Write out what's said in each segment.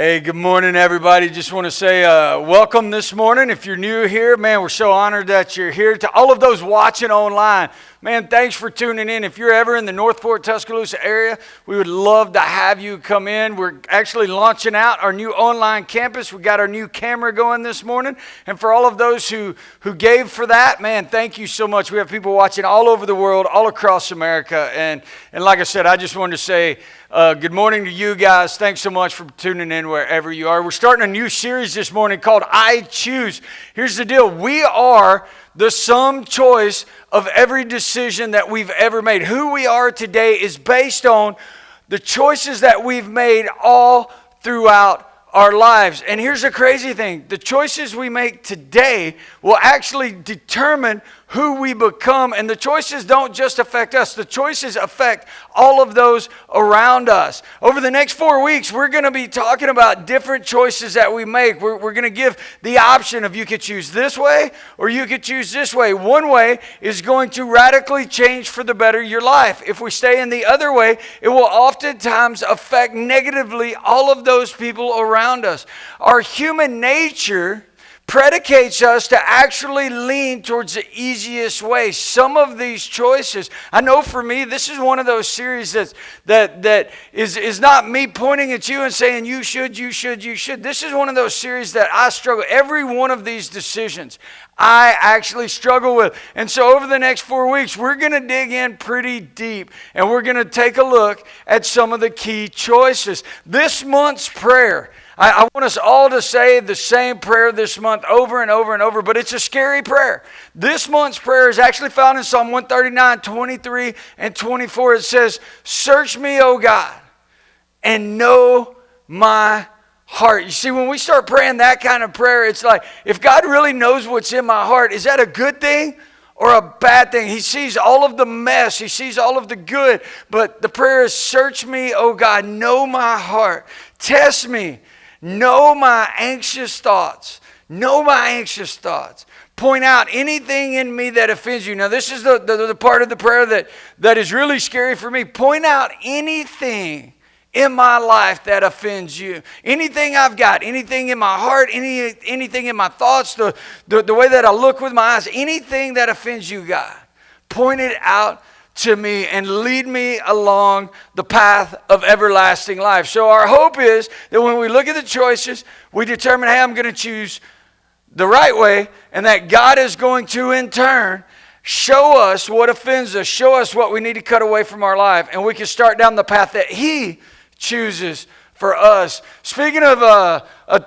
Hey, good morning, everybody. Just want to say welcome this morning. If you're new here, man, we're so honored that you're here. To all of those watching online, man, thanks for tuning in. If you're ever in the North Port, Tuscaloosa area, we would love to have you come in. We're actually launching out our new online campus. We got our new camera going this morning. And for all of those who gave for that, man, thank you so much. We have people watching all over the world, all across America. And like I said, I just wanted to say good morning to you guys. Thanks so much for tuning in wherever you are. We're starting a new series this morning called I Choose. Here's the deal. We are the sum choice of every decision that we've ever made. Who we are today is based on the choices that we've made all throughout our lives. And here's the crazy thing. The choices we make today will actually determine who we become. And the choices don't just affect us. The choices affect all of those around us. Over the next 4 weeks, we're going to be talking about different choices that we make. We're going to give the option of you could choose this way or you could choose this way. One way is going to radically change for the better your life. If we stay in the other way, it will oftentimes affect negatively all of those people around us. Our human nature predicates us to actually lean towards the easiest way. Some of these choices, I know for me, this is one of those series that is not me pointing at you and saying you should. This is one of those series that I struggle. Every one of these decisions I actually struggle with. And so over the next 4 weeks, we're going to dig in pretty deep and we're going to take a look at some of the key choices. This month's prayer, I want us all to say the same prayer this month over and over and over, but it's a scary prayer. This month's prayer is actually found in Psalm 139, 23, and 24. It says, "Search me, O God, and know my heart." You see, when we start praying that kind of prayer, it's like, if God really knows what's in my heart, is that a good thing or a bad thing? He sees all of the mess. He sees all of the good. But the prayer is, "Search me, O God, know my heart. Test me. Know my anxious thoughts. Know my anxious thoughts. Point out anything in me that offends you." Now, this is the part of the prayer that is really scary for me. Point out anything in my life that offends you. Anything I've got, anything in my heart, anything in my thoughts, the way that I look with my eyes, anything that offends you, God. Point it out to me and lead me along the path of everlasting life. So our hope is that when we look at the choices, we determine, hey, I'm going to choose the right way, and that God is going to, in turn, show us what offends us, show us what we need to cut away from our life, and we can start down the path that He chooses for us. Speaking of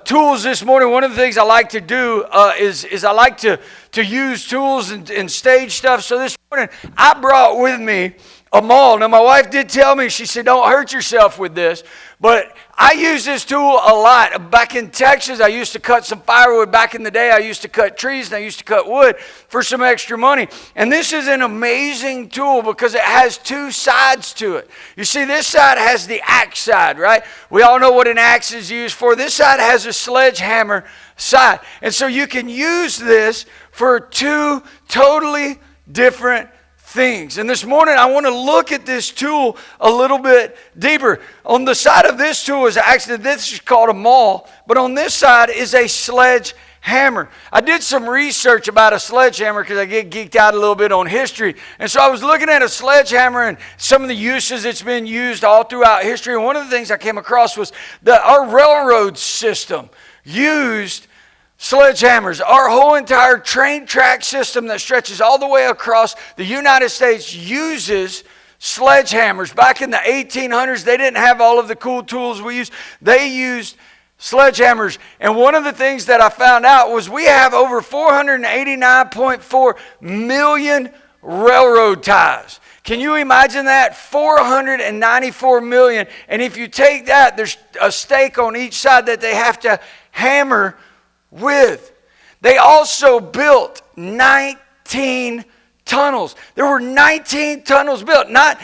tools this morning, one of the things I like to do is I like to use tools and stage stuff. So this morning, I brought with me a maul. Now, my wife did tell me, she said, don't hurt yourself with this. But I use this tool a lot. Back in Texas, I used to cut some firewood. Back in the day, I used to cut trees and I used to cut wood for some extra money. And this is an amazing tool because it has two sides to it. You see, this side has the axe side, right? We all know what an axe is used for. This side has a sledgehammer side. And so you can use this for two totally different things. And this morning I want to look at this tool a little bit deeper. On the side of this tool is actually, this is called a maul, but on this side is a sledgehammer. I did some research about a sledgehammer because I get geeked out a little bit on history. And so I was looking at a sledgehammer and some of the uses it's been used all throughout history. And one of the things I came across was that our railroad system used sledgehammers. Our whole entire train track system that stretches all the way across the United States uses sledgehammers. Back in the 1800s, they didn't have all of the cool tools we use. They used sledgehammers. And one of the things that I found out was we have over 489.4 million railroad ties. Can you imagine that? 494 million. And if you take that, there's a stake on each side that they have to hammer with. They also built 19 tunnels. There were 19 tunnels built, not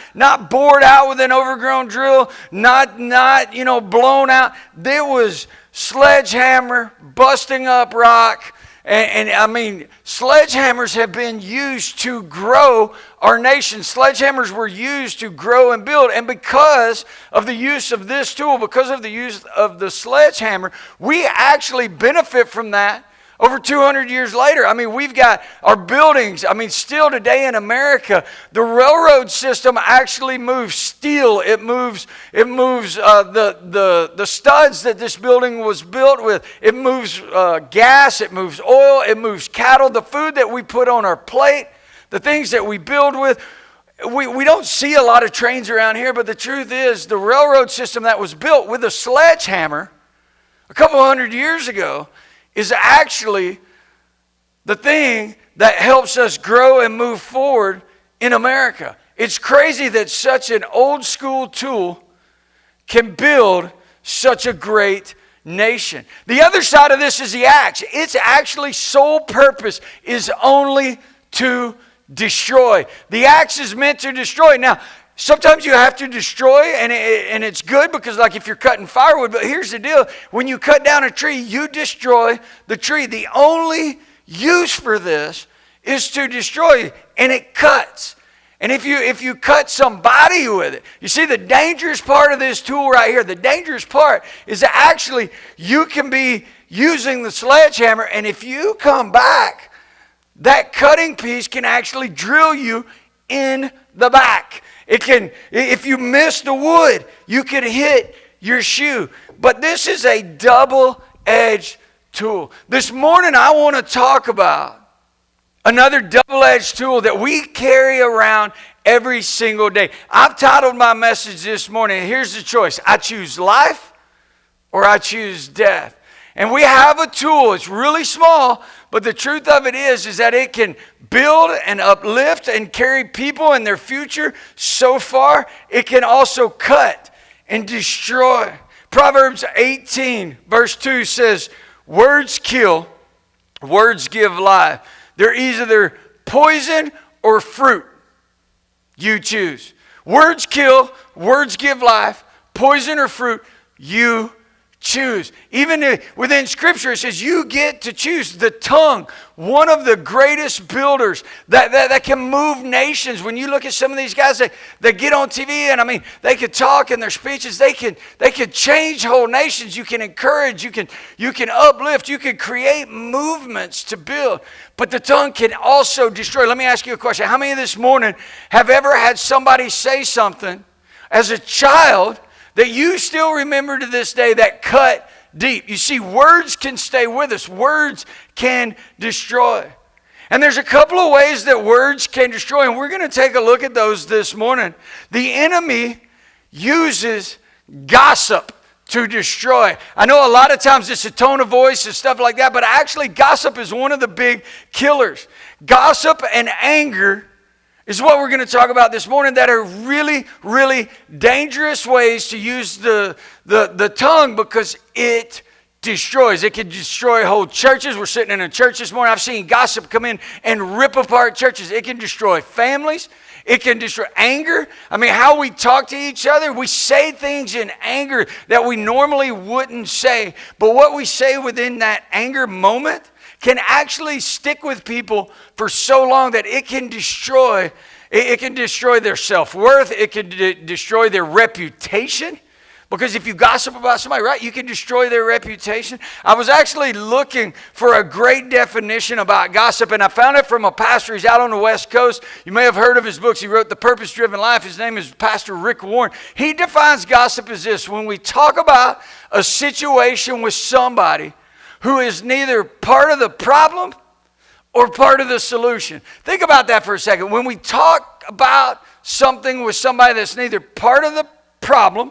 bored out with an overgrown drill, not blown out. There was sledgehammer, busting up rock, And I mean, sledgehammers have been used to grow our nation. Sledgehammers were used to grow and build. And because of the use of this tool, because of the use of the sledgehammer, we actually benefit from that over 200 years later. I mean, we've got our buildings. I mean, still today in America, the railroad system actually moves steel. It moves the studs that this building was built with. It moves gas. It moves oil. It moves cattle. The food that we put on our plate, the things that we build with. We don't see a lot of trains around here, but the truth is the railroad system that was built with a sledgehammer a couple hundred years ago is actually the thing that helps us grow and move forward in America. It's crazy that such an old school tool can build such a great nation. The other side of this is the axe. Its actually sole purpose is only to destroy. The axe is meant to destroy. Now, sometimes you have to destroy, and it's good because, like, if you're cutting firewood, but here's the deal. When you cut down a tree, you destroy the tree. The only use for this is to destroy, and it cuts. And if you cut somebody with it, you see the dangerous part of this tool right here, the dangerous part is that actually you can be using the sledgehammer, and if you come back, that cutting piece can actually drill you in the back. It can, if you miss the wood, you could hit your shoe. But this is a double-edged tool. This morning I want to talk about another double-edged tool that we carry around every single day. I've titled my message this morning, here's the choice. I choose life or I choose death. And we have a tool. It's really small, but the truth of it is that it can build and uplift and carry people in their future so far. It can also cut and destroy. Proverbs 18 verse 2 says, words kill, words give life. They're either poison or fruit. You choose. Words kill, words give life, poison or fruit, you choose. Even within Scripture, it says you get to choose. The tongue, one of the greatest builders that can move nations. When you look at some of these guys that get on TV, and I mean, they could talk in their speeches. They can change whole nations. You can encourage. You can uplift. You can create movements to build. But the tongue can also destroy. Let me ask you a question. How many this morning have ever had somebody say something as a child that you still remember to this day that cut deep? You see, words can stay with us. Words can destroy. And there's a couple of ways that words can destroy, and we're going to take a look at those this morning. The enemy uses gossip to destroy. I know a lot of times it's a tone of voice and stuff like that, but actually gossip is one of the big killers. Gossip and anger is what we're going to talk about this morning that are really, really dangerous ways to use the tongue because it destroys. It can destroy whole churches. We're sitting in a church this morning. I've seen gossip come in and rip apart churches. It can destroy families. It can destroy anger. I mean, how we talk to each other. We say things in anger that we normally wouldn't say. But what we say within that anger moment can actually stick with people for so long that it can destroy their self-worth. It can destroy their reputation. Because if you gossip about somebody, right, you can destroy their reputation. I was actually looking for a great definition about gossip, and I found it from a pastor. He's out on the West Coast. You may have heard of his books. He wrote The Purpose-Driven Life. His name is Pastor Rick Warren. He defines gossip as this: when we talk about a situation with somebody who is neither part of the problem or part of the solution. Think about that for a second. When we talk about something with somebody that's neither part of the problem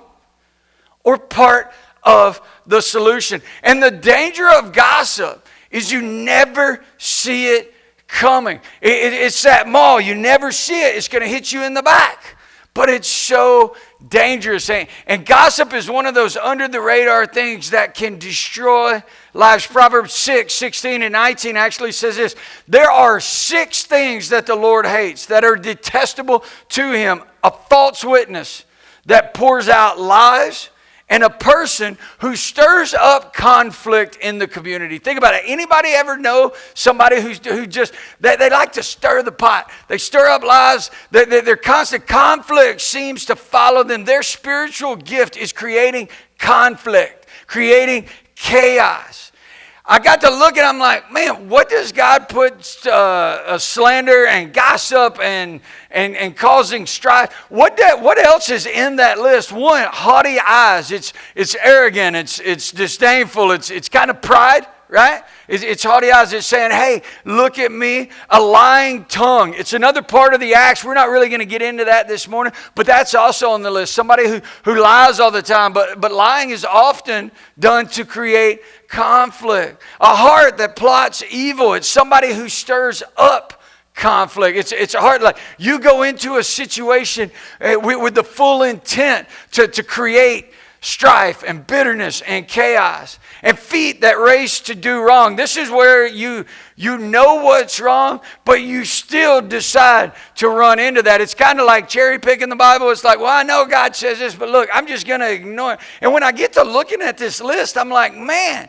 or part of the solution. And the danger of gossip is you never see it coming. It's that mall. You never see it. It's going to hit you in the back. But it's so dangerous. And gossip is one of those under-the-radar things that can destroy lives. Proverbs 6:16 and 19 actually says this: there are 6 things that the Lord hates that are detestable to him. A false witness that pours out lies and a person who stirs up conflict in the community. Think about it. Anybody ever know somebody who just, they like to stir the pot. They stir up lies. Their constant conflict seems to follow them. Their spiritual gift is creating conflict, creating chaos. I got to look and I'm like, man, what does God put slander and gossip and causing strife? What else is in that list? One, haughty eyes. It's arrogant. It's disdainful. It's kind of pride, right? It's haughty eyes. It's saying, hey, look at me. A lying tongue. It's another part of the acts. We're not really going to get into that this morning, but that's also on the list. Somebody who lies all the time, but lying is often done to create conflict. A heart that plots evil. It's somebody who stirs up conflict. It's a heart like you go into a situation with the full intent to create strife and bitterness and chaos. And feet that race to do wrong. This is where you know what's wrong, but you still decide to run into that. It's kind of like cherry picking the Bible. It's like, well, I know God says this, but look, I'm just going to ignore it. And when I get to looking at this list, I'm like, man,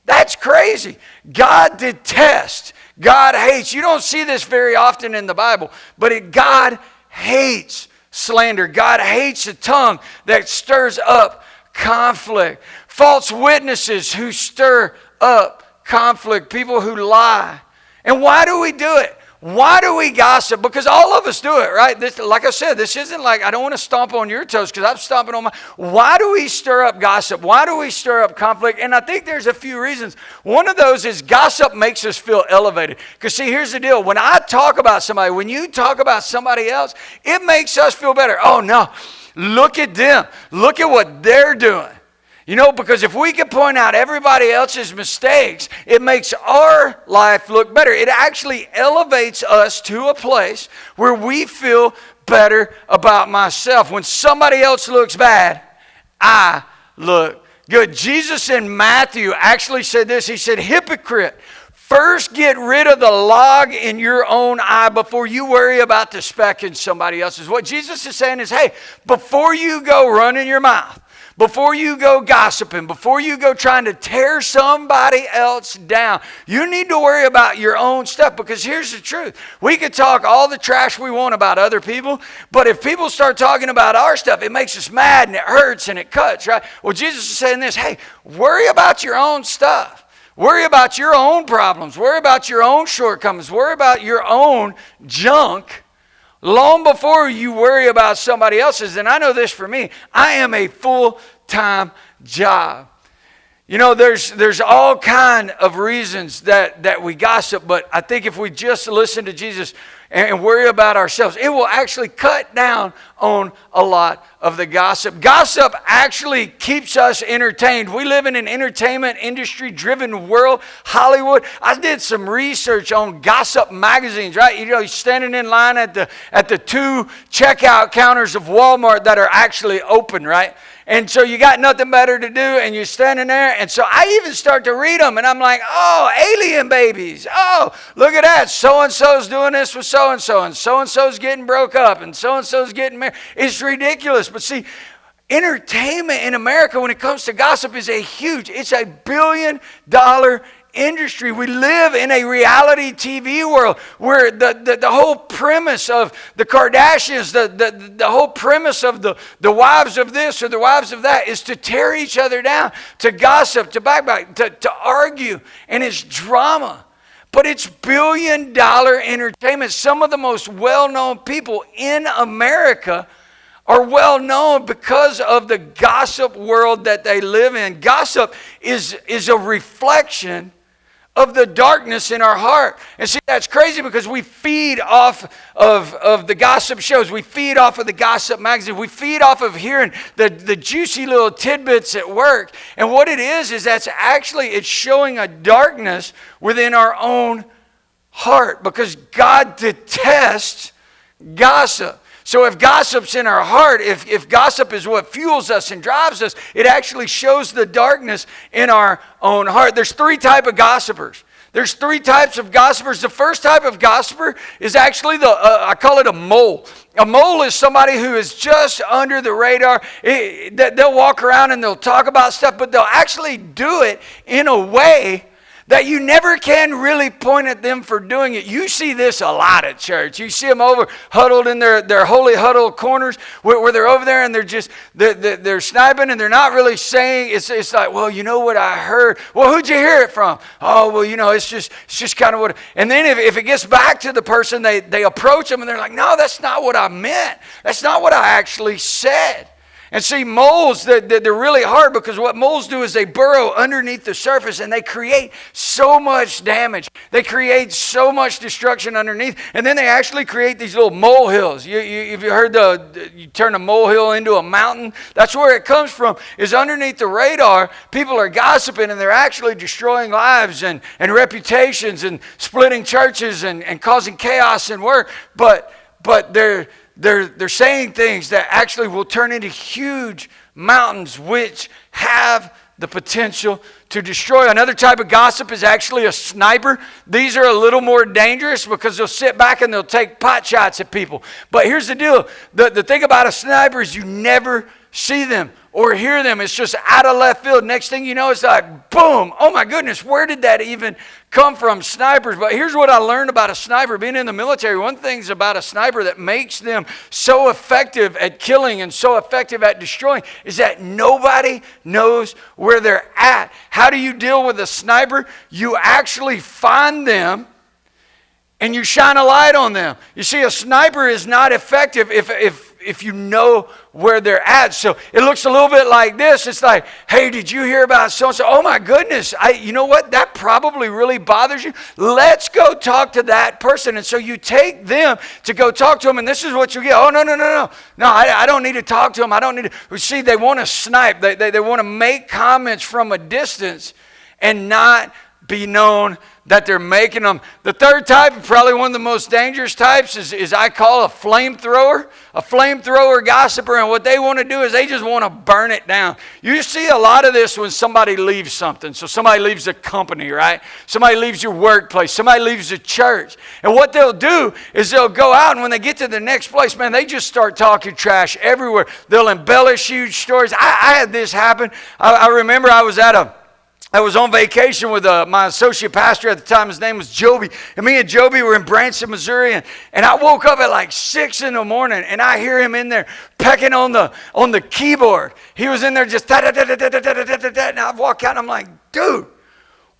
that's crazy. God detests. God hates. You don't see this very often in the Bible, but God hates slander. God hates a tongue that stirs up conflict. False witnesses who stir up conflict. People who lie. And why do we do it? Why do we gossip? Because all of us do it, right? This, like I said, this isn't like, I don't want to stomp on your toes because I'm stomping on my. Why do we stir up gossip? Why do we stir up conflict? And I think there's a few reasons. One of those is gossip makes us feel elevated. Because see, here's the deal. When I talk about somebody, when you talk about somebody else, it makes us feel better. Oh no, look at them. Look at what they're doing. You know, because if we can point out everybody else's mistakes, it makes our life look better. It actually elevates us to a place where we feel better about myself. When somebody else looks bad, I look good. Jesus in Matthew actually said this. He said, hypocrite, first get rid of the log in your own eye before you worry about the speck in somebody else's. What Jesus is saying is, hey, before you go running your mouth, before you go gossiping, before you go trying to tear somebody else down, you need to worry about your own stuff. Because here's the truth. We could talk all the trash we want about other people, but if people start talking about our stuff, it makes us mad and it hurts and it cuts, right? Well, Jesus is saying this, hey, worry about your own stuff. Worry about your own problems. Worry about your own shortcomings. Worry about your own junk long before you worry about somebody else's. And I know this for me. I am a full-time job. You know, there's all kind of reasons that we gossip, but I think if we just listen to Jesus and worry about ourselves, it will actually cut down on a lot of the gossip. Gossip actually keeps us entertained. We live in an entertainment industry-driven world. Hollywood. I did some research on gossip magazines, right? You know, you're standing in line at the two checkout counters of Walmart that are actually open, right? And so you got nothing better to do, and you're standing there. And so I even start to read them, and I'm like, oh, alien babies. Oh, look at that. So-and-so's doing this with so-and-so, and so-and-so's getting broke up, and so-and-so's getting married. It's ridiculous. But see, entertainment in America when it comes to gossip is it's a billion-dollar industry. We live in a reality TV world where the whole premise of the Kardashians, the whole premise of the wives of this or the wives of that is to tear each other down, to gossip, to backbite, to argue, and it's drama. But it's billion-dollar entertainment. Some of the most well-known people in America are well known because of the gossip world that they live in. Gossip is a reflection of the darkness in our heart. And see, that's crazy because we feed off of the gossip shows. We feed off of the gossip magazine. We feed off of hearing the juicy little tidbits at work. And what it is that's actually, it's showing a darkness within our own heart because God detests gossip. So if gossip's in our heart, if gossip is what fuels us and drives us, it actually shows the darkness in our own heart. There's three types of gossipers. There's three types of gossipers. The first type of gossiper is actually I call it a mole. A mole is somebody who is just under the radar. They'll walk around and they'll talk about stuff, but they'll actually do it in a way that you never can really point at them for doing it. You see this a lot at church. You see them over huddled in their holy huddle corners where they're over there and they're sniping and they're not really saying. It's like, well, you know what I heard. Well, who'd you hear it from? Oh, well, you know, it's just kind of what. And then if it gets back to the person, they approach them and they're like, no, that's not what I meant. That's not what I actually said. And see, moles, they're really hard because what moles do is they burrow underneath the surface and they create so much damage. They create so much destruction underneath. And then they actually create these little molehills. If you heard you turn a molehill into a mountain, that's where it comes from, is underneath the radar. People are gossiping and they're actually destroying lives and reputations and splitting churches and causing chaos in work. But they're saying things that actually will turn into huge mountains which have the potential to destroy. Another type of gossip is actually a sniper. These are a little more dangerous because they'll sit back and they'll take pot shots at people. But here's the deal. The thing about a sniper is you never see them or hear them. It's just out of left field. Next thing you know, it's like, boom. Oh my goodness, where did that even come from? Snipers. But here's what I learned about a sniper. Being in the military, one thing about a sniper that makes them so effective at killing and so effective at destroying is that nobody knows where they're at. How do you deal with a sniper? You actually find them and you shine a light on them. You see, a sniper is not effective if you know where they're at. So it looks a little bit like this. It's like, hey, did you hear about so-and-so? Oh my goodness, you know what? That probably really bothers you. Let's go talk to that person. And so you take them to go talk to them, and this is what you get. Oh, no. No, I don't need to talk to them. I don't need to. See, they want to snipe. They want to make comments from a distance and not be known that they're making them. The third type, probably one of the most dangerous types, is I call a flamethrower. A flamethrower gossiper, and what they want to do is they just want to burn it down. You see a lot of this when somebody leaves something. So somebody leaves a company, right? Somebody leaves your workplace. Somebody leaves a church. And what they'll do is they'll go out, and when they get to the next place, man, they just start talking trash everywhere. They'll embellish huge stories. I had this happen. I remember I was on vacation with my associate pastor at the time. His name was Joby. And me and Joby were in Branson, Missouri. And I woke up at like 6 in the morning, and I hear him in there pecking on the keyboard. He was in there just da-da-da-da-da-da-da-da-da. And I walk out, and I'm like, dude,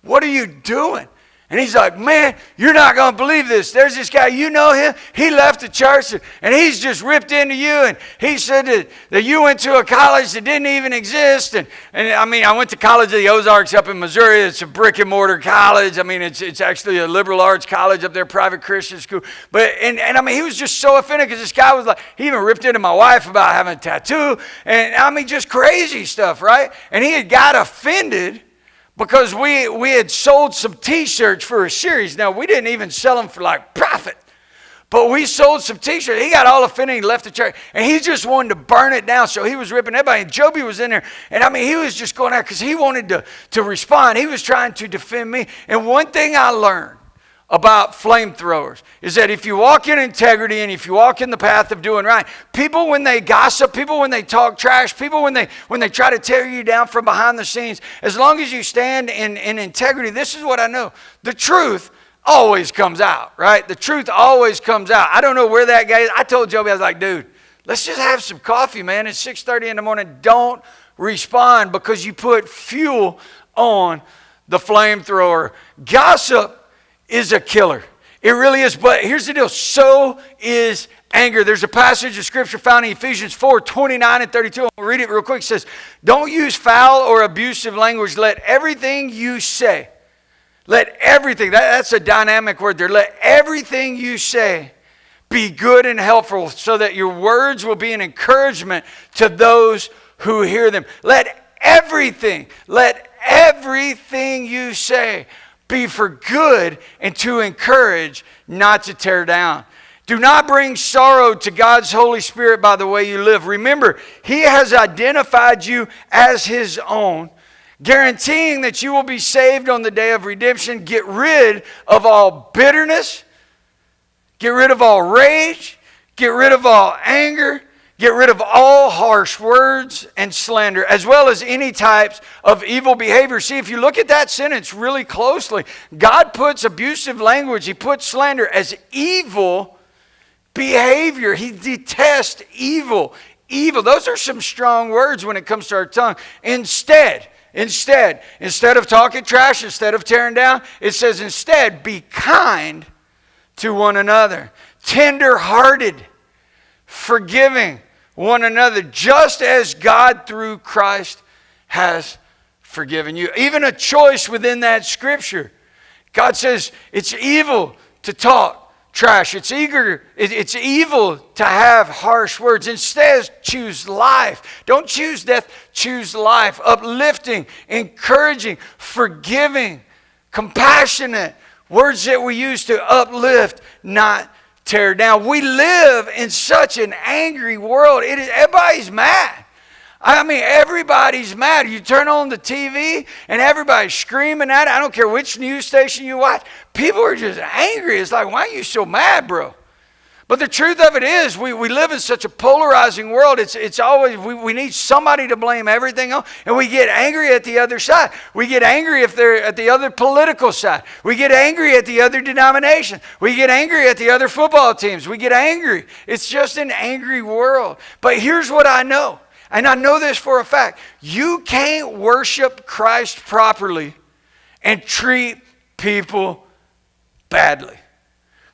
what are you doing? And he's like, man, you're not going to believe this. There's this guy, you know him. He left the church, and he's just ripped into you. And he said that you went to a college that didn't even exist. And I mean, I went to College of the Ozarks up in Missouri. It's a brick and mortar college. I mean, it's actually a liberal arts college up there, private Christian school. But and I mean, he was just so offended because this guy was like, he even ripped into my wife about having a tattoo. And I mean, just crazy stuff, right? And he had got offended because we had sold some T-shirts for a series. Now, we didn't even sell them for like profit. But we sold some T-shirts. He got all offended. He left the church. And he just wanted to burn it down. So he was ripping everybody. And Joby was in there. And I mean, he was just going out because he wanted to respond. He was trying to defend me. And one thing I learned about flamethrowers is that if you walk in integrity and if you walk in the path of doing right, people when they gossip, people when they talk trash, people when they try to tear you down from behind the scenes, as long as you stand in integrity, this is what I know. The truth always comes out, right? The truth always comes out. I don't know where that guy is. I told Joby, I was like, dude, let's just have some coffee, man. It's 6:30 in the morning. Don't respond because you put fuel on the flamethrower. Gossip is a killer. It really is. But here's the deal. So is anger. There's a passage of scripture found in Ephesians 4:29 and 32. I'll read it real quick. It says, don't use foul or abusive language. Let everything you say, that's a dynamic word there. Let everything you say be good and helpful so that your words will be an encouragement to those who hear them. Let everything you say be for good and to encourage, not to tear down. Do not bring sorrow to God's Holy Spirit by the way you live. Remember, He has identified you as His own, guaranteeing that you will be saved on the day of redemption. Get rid of all bitterness. Get rid of all rage. Get rid of all anger. Get rid of all harsh words and slander, as well as any types of evil behavior. See, if you look at that sentence really closely, God puts abusive language, He puts slander as evil behavior. He detests evil. Evil. Those are some strong words when it comes to our tongue. Instead of talking trash, instead of tearing down, it says instead, be kind to one another, tender-hearted, forgiving one another, just as God through Christ has forgiven you. Even a choice within that scripture. God says it's evil to talk trash. It's evil to have harsh words. Instead, choose life. Don't choose death, choose life. Uplifting, encouraging, forgiving, compassionate. Words that we use to uplift, not tear down. We live in such an angry world. Everybody's mad. I mean, everybody's mad. You turn on the TV and everybody's screaming at it. I don't care which news station you watch. People are just angry. It's like, why are you so mad, bro? But the truth of it is, we live in such a polarizing world. It's always, we need somebody to blame everything on. And we get angry at the other side. We get angry if they're at the other political side. We get angry at the other denomination. We get angry at the other football teams. We get angry. It's just an angry world. But here's what I know. And I know this for a fact. You can't worship Christ properly and treat people badly.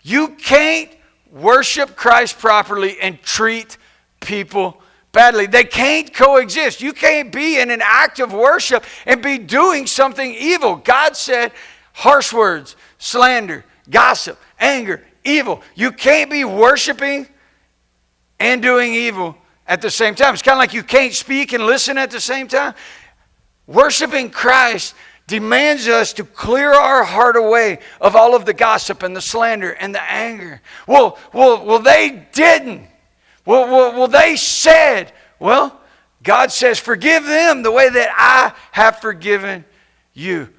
You can't worship Christ properly and treat people badly. They can't coexist. You can't be in an act of worship and be doing something evil. God said harsh words, slander, gossip, anger, evil. You can't be worshiping and doing evil at the same time. It's kind of like you can't speak and listen at the same time. Worshiping Christ demands us to clear our heart away of all of the gossip and the slander and the anger. Well, they didn't. Well, they said. Well, God says, forgive them the way that I have forgiven you.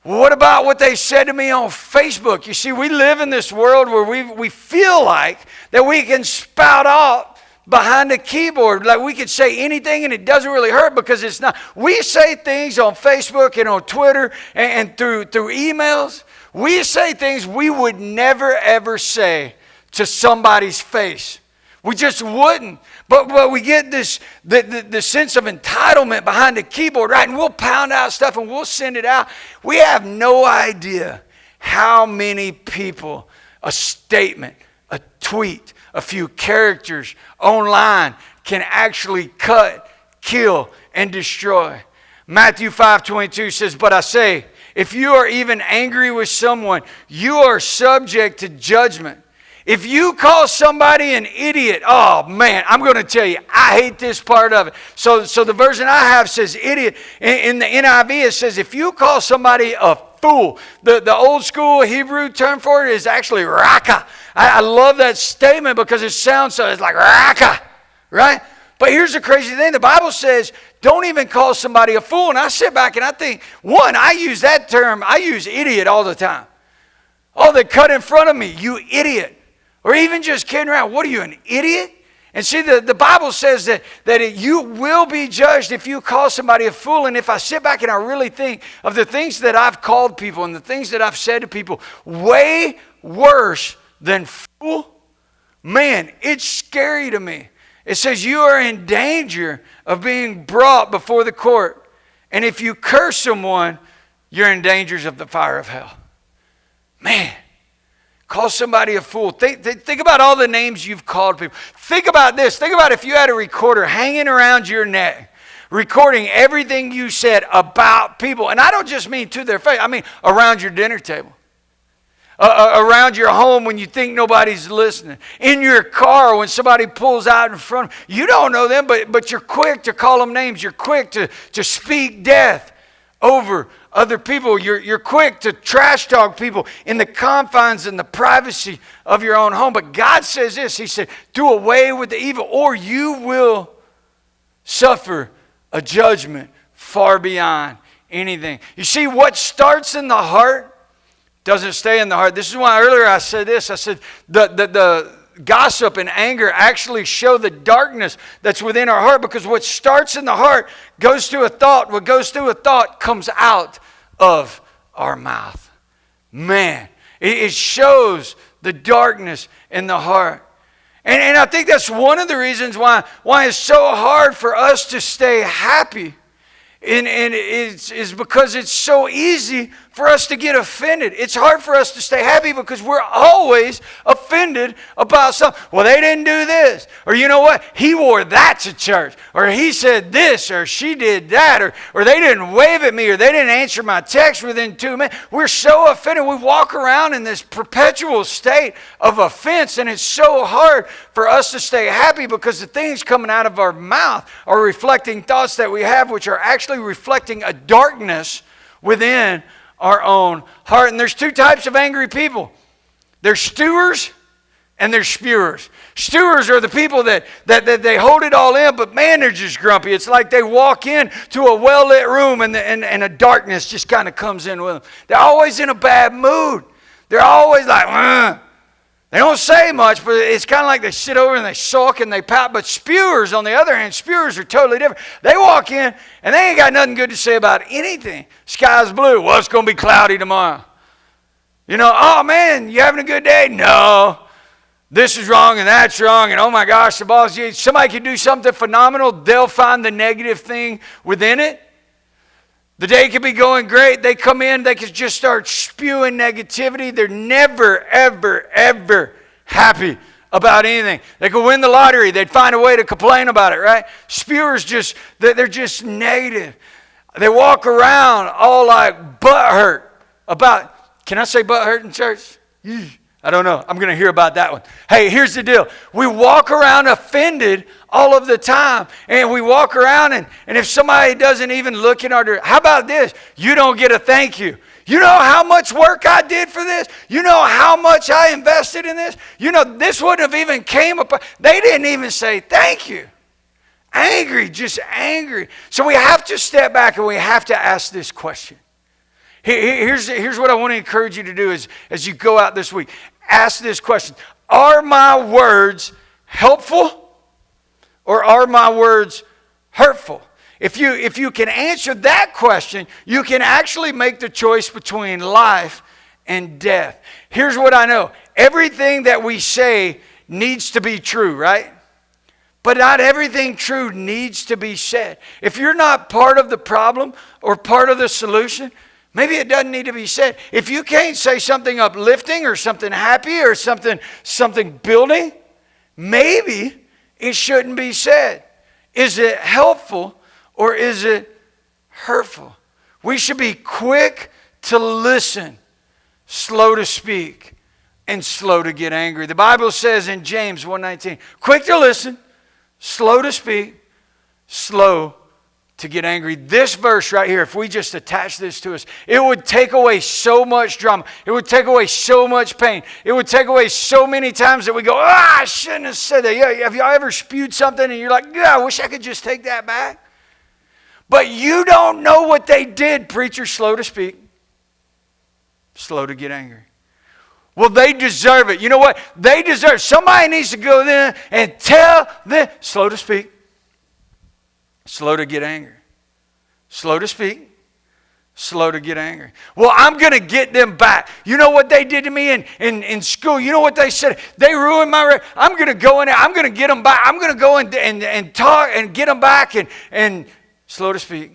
Well, what about what they said to me on Facebook? You see, we live in this world where we feel like that we can spout out behind a keyboard. Like we could say anything and it doesn't really hurt because it's not. We say things on Facebook and on Twitter and through emails. We say things we would never ever say to somebody's face. We just wouldn't. But we get this the sense of entitlement behind the keyboard, right? And we'll pound out stuff and we'll send it out. We have no idea how many people a statement, a tweet, a few characters online can actually cut, kill, and destroy. Matthew 5:22 says, but I say, if you are even angry with someone, you are subject to judgment. If you call somebody an idiot, oh man, I'm going to tell you, I hate this part of it. So the version I have says idiot. In the NIV it says, if you call somebody a fool, the old school Hebrew term for it is actually raka. I love that statement because it sounds so, it's like raka, right? But here's the crazy thing. The Bible says, don't even call somebody a fool. And I sit back and I think, one, I use that term, I use idiot all the time. Oh, they cut in front of me, you idiot. Or even just kidding around, what are you, an idiot? And see, the Bible says that you will be judged if you call somebody a fool. And if I sit back and I really think of the things that I've called people and the things that I've said to people, way worse than fool, man, it's scary to me. It says you are in danger of being brought before the court. And if you curse someone, you're in danger of the fire of hell. Man. Call somebody a fool. Think about all the names you've called people. Think about this. Think about if you had a recorder hanging around your neck, recording everything you said about people. And I don't just mean to their face. I mean around your dinner table. Around your home when you think nobody's listening. In your car when somebody pulls out in front of you. You don't know them, but you're quick to call them names. You're quick to speak death over other people. You're quick to trash talk people in the confines and the privacy of your own home. But God says this. He said, do away with the evil or you will suffer a judgment far beyond anything. You see, what starts in the heart doesn't stay in the heart. This is why earlier I said this. I said the gossip and anger actually show the darkness that's within our heart, because what starts in the heart goes to a thought. What goes through a thought comes out of our mouth. Man, it shows the darkness in the heart. And I think that's one of the reasons why it's so hard for us to stay happy. And it's because it's so easy for us to get offended. It's hard for us to stay happy because we're always offended about something. Well, they didn't do this. Or you know what? He wore that to church. Or he said this. Or she did that. Or they didn't wave at me. Or they didn't answer my text within 2 minutes. We're so offended. We walk around in this perpetual state of offense. And it's so hard for us to stay happy because the things coming out of our mouth are reflecting thoughts that we have, which are actually reflecting a darkness within our own heart. And there's two types of angry people. There's stewers and there's spewers. Stewers are the people that they hold it all in, but man, they're just grumpy. It's like they walk in to a well-lit room and a darkness just kind of comes in with them. They're always in a bad mood. They're always like, ugh. They don't say much, but it's kind of like they sit over and they sulk and they pout. But spewers, on the other hand, spewers are totally different. They walk in and they ain't got nothing good to say about anything. Sky's blue. Well, it's going to be cloudy tomorrow. You know, oh man, you having a good day? No. This is wrong and that's wrong. And oh my gosh, the boss, somebody can do something phenomenal. They'll find the negative thing within it. The day could be going great. They come in, they could just start spewing negativity. They're never, ever, ever happy about anything. They could win the lottery. They'd find a way to complain about it, right? Spewers they're just negative. They walk around all like butthurt about, can I say butthurt in church? I don't know. I'm going to hear about that one. Hey, here's the deal. We walk around offended all of the time. And we walk around and if somebody doesn't even look in our direction, how about this? You don't get a thank you. You know how much work I did for this? You know how much I invested in this? You know, this wouldn't have even came up. They didn't even say thank you. Angry, just angry. So we have to step back and we have to ask this question. Here's what I want to encourage you to do as you go out this week. Ask this question. Are my words helpful or are my words hurtful? If you can answer that question, you can actually make the choice between life and death. Here's what I know. Everything that we say needs to be true, right? But not everything true needs to be said. If you're not part of the problem or part of the solution, maybe it doesn't need to be said. If you can't say something uplifting or something happy or something building, maybe it shouldn't be said. Is it helpful or is it hurtful? We should be quick to listen, slow to speak, and slow to get angry. The Bible says in James 1:19, quick to listen, slow to speak, slow to get angry. This verse right here, if we just attach this to us, it would take away so much drama. It would take away so much pain. It would take away so many times that we go, I shouldn't have said that. Yeah, have y'all ever spewed something and you're like, yeah, I wish I could just take that back? But you don't know what they did, preacher. Slow to speak, slow to get angry. Well, they deserve it. You know what? They deserve. Somebody needs to go there and tell them, slow to speak, slow to get angry. Slow to speak, slow to get angry. Well, I'm going to get them back. You know what they did to me in school? You know what they said? They ruined my... I'm going to go in there. I'm going to get them back. I'm going to go and talk and get them back. And slow to speak,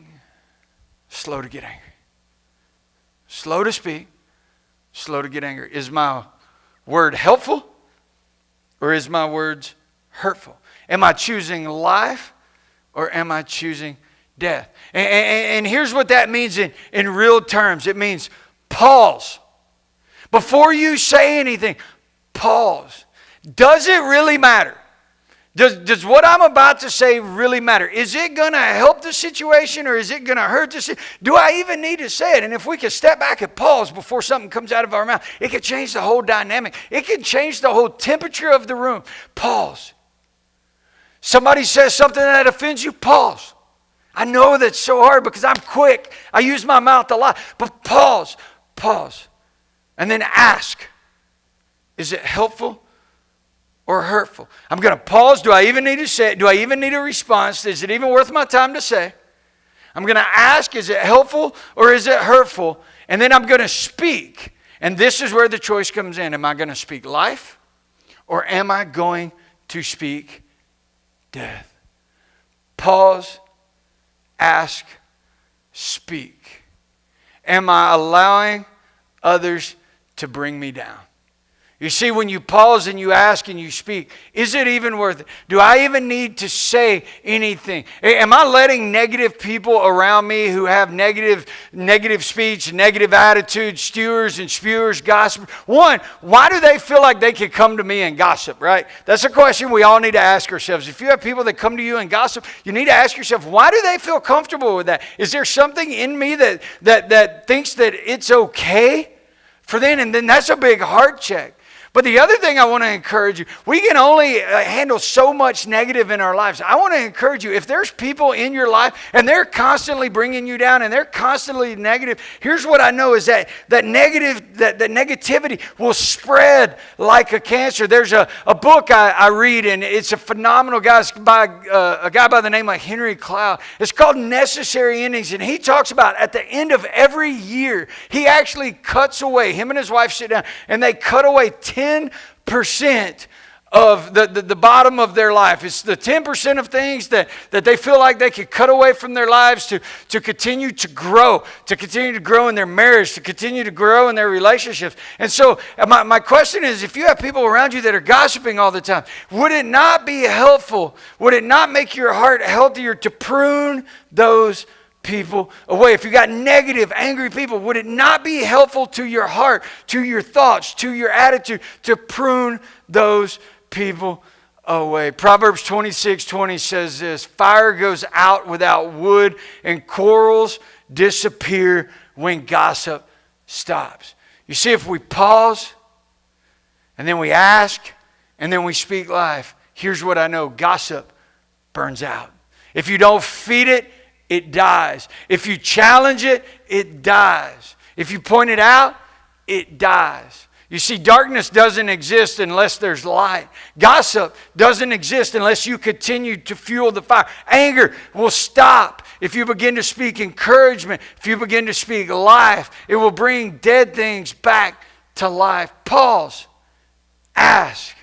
slow to get angry. Slow to speak, slow to get angry. Is my word helpful or is my words hurtful? Am I choosing life or am I choosing death? And here's what that means in real terms. It means pause. Before you say anything, pause. Does it really matter? Does what I'm about to say really matter? Is it going to help the situation or is it going to hurt the situation? Do I even need to say it? And if we could step back and pause before something comes out of our mouth, it could change the whole dynamic. It could change the whole temperature of the room. Pause. Somebody says something that offends you, pause. I know that's so hard because I'm quick. I use my mouth a lot. But pause, and then ask, is it helpful or hurtful? I'm going to pause. Do I even need to say it? Do I even need a response? Is it even worth my time to say? I'm going to ask, is it helpful or is it hurtful? And then I'm going to speak. And this is where the choice comes in. Am I going to speak life or am I going to speak death? Pause, ask, speak. Am I allowing others to bring me down? You see, when you pause and you ask and you speak, is it even worth it? Do I even need to say anything? Am I letting negative people around me who have negative speech, negative attitudes, stewers and spewers, gossip? One, why do they feel like they could come to me and gossip, right? That's a question we all need to ask ourselves. If you have people that come to you and gossip, you need to ask yourself, why do they feel comfortable with that? Is there something in me that thinks that it's okay for them? And then that's a big heart check. But the other thing I want to encourage you, we can only handle so much negative in our lives. I want to encourage you, if there's people in your life and they're constantly bringing you down and they're constantly negative, here's what I know is that negativity will spread like a cancer. There's a book I read, and it's a phenomenal guy. It's by a guy by the name of Henry Cloud. It's called Necessary Endings, and he talks about at the end of every year, he actually cuts away, him and his wife sit down, and they cut away 10% of the bottom of their life. It's the 10% of things that they feel like they could cut away from their lives to continue to grow in their marriage, to continue to grow in their relationships. And so my question is, if you have people around you that are gossiping all the time, would it not be helpful, would it not make your heart healthier to prune those people away? If you got negative, angry people, would it not be helpful to your heart, to your thoughts, to your attitude, to prune those people away? Proverbs 26:20 says this: fire goes out without wood, and quarrels disappear when gossip stops. You see, if we pause, and then we ask, and then we speak life, here's what I know: gossip burns out. If you don't feed it, it dies. If you challenge it, it dies. If you point it out, it dies. You see, darkness doesn't exist unless there's light. Gossip doesn't exist unless you continue to fuel the fire. Anger will stop if you begin to speak encouragement, if you begin to speak life. It will bring dead things back to life. Pause, ask,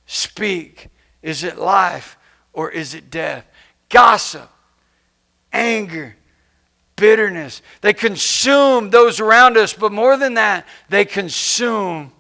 speak. Is it life or is it death? Gossip, anger, bitterness, they consume those around us, but more than that, they consume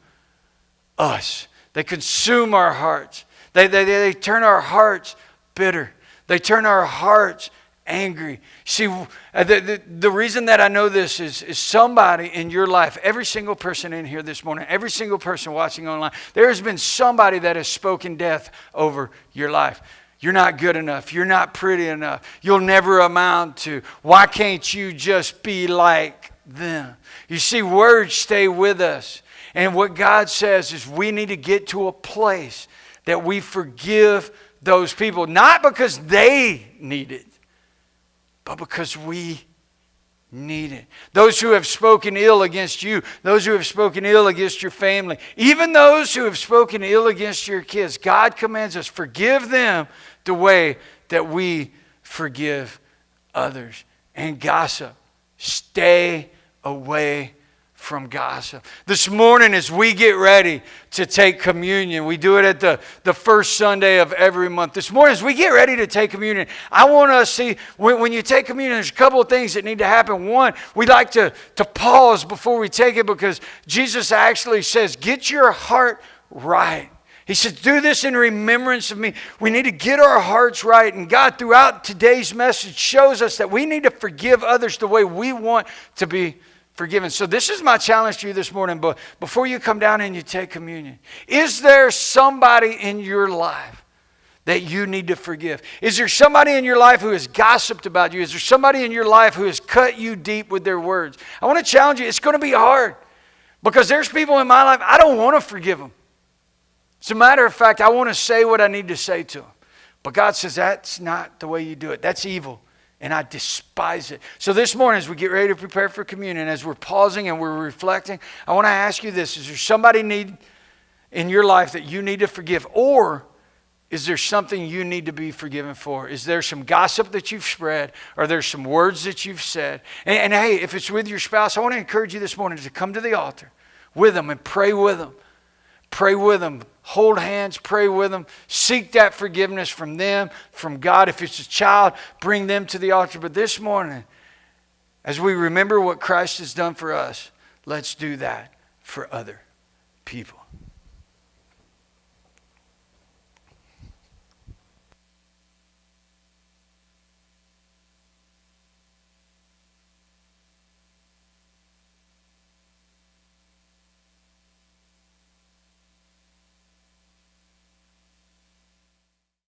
us. They consume our hearts. They turn our hearts bitter. They turn our hearts angry. See, the reason that I know this is somebody in your life, every single person in here this morning, every single person watching online, there has been somebody that has spoken death over your life. You're not good enough. You're not pretty enough. You'll never amount to. Why can't you just be like them? You see, words stay with us. And what God says is we need to get to a place that we forgive those people. Not because they need it, but because we need it. Those who have spoken ill against you, those who have spoken ill against your family, even those who have spoken ill against your kids, God commands us, forgive them the way that we forgive others. And gossip, stay away from gossip. This morning as we get ready to take communion, we do it at the first Sunday of every month. This morning as we get ready to take communion, I want to see, when you take communion, there's a couple of things that need to happen. One, we like to pause before we take it, because Jesus actually says, get your heart right. He says, do this in remembrance of me. We need to get our hearts right. And God, throughout today's message, shows us that we need to forgive others the way we want to be forgiven. So this is my challenge to you this morning. But before you come down and you take communion, is there somebody in your life that you need to forgive? Is there somebody in your life who has gossiped about you? Is there somebody in your life who has cut you deep with their words? I want to challenge you. It's going to be hard, because there's people in my life, I don't want to forgive them. As a matter of fact, I want to say what I need to say to them. But God says that's not the way you do it. That's evil. And I despise it. So this morning, as we get ready to prepare for communion, as we're pausing and we're reflecting, I want to ask you this. Is there somebody in your life that you need to forgive? Or is there something you need to be forgiven for? Is there some gossip that you've spread? Are there some words that you've said? And hey, if it's with your spouse, I want to encourage you this morning to come to the altar with them and pray with them. Pray with them. Hold hands, pray with them. Seek that forgiveness from them, from God. If it's a child, bring them to the altar. But this morning, as we remember what Christ has done for us, let's do that for other people.